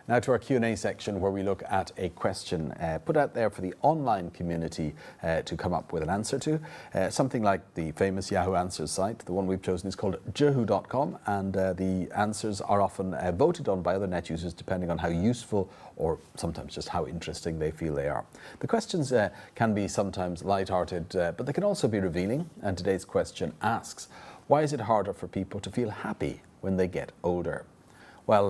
Now to our Q&A section, where we look at a question put out there for the online community to come up with an answer to. Something like the famous Yahoo Answers site. The one we've chosen is called jehu.com, and the answers are often voted on by other net users depending on how useful or sometimes just how interesting they feel they are. The questions can be sometimes light-hearted, but they can also be revealing. And today's question asks, why is it harder for people to feel happy when they get older? Well,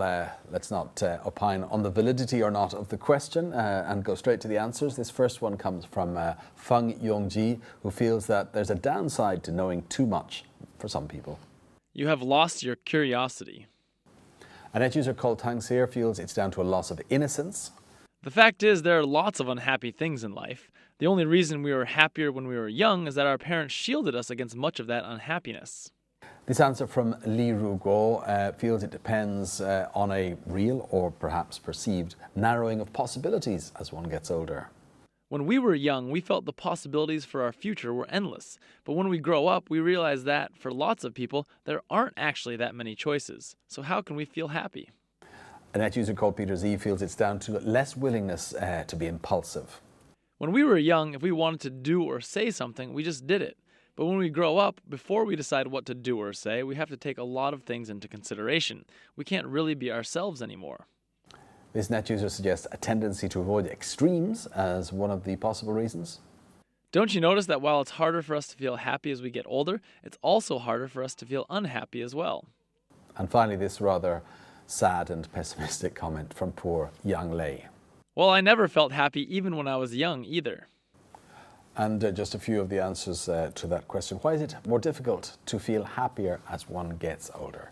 let's not opine on the validity or not of the question and go straight to the answers. This first one comes from Feng Yongji, who feels that there's a downside to knowing too much for some people. You have lost your curiosity. A net user called Tangseer feels it's down to a loss of innocence. The fact is, there are lots of unhappy things in life. The only reason we were happier when we were young is that our parents shielded us against much of that unhappiness. This answer from Li Ruguo feels it depends on a real or perhaps perceived narrowing of possibilities as one gets older. When we were young, we felt the possibilities for our future were endless. But when we grow up, we realize that, for lots of people, there aren't actually that many choices. So how can we feel happy? A net user called Peter Z feels it's down to less willingness to be impulsive. When we were young, if we wanted to do or say something, we just did it. But when we grow up, before we decide what to do or say, we have to take a lot of things into consideration. We can't really be ourselves anymore. This net user suggests a tendency to avoid extremes as one of the possible reasons. Don't you notice that while it's harder for us to feel happy as we get older, it's also harder for us to feel unhappy as well? And finally, this rather sad and pessimistic comment from poor Yang Lei. Well, I never felt happy even when I was young either. And just a few of the answers to that question. Why is it more difficult to feel happier as one gets older?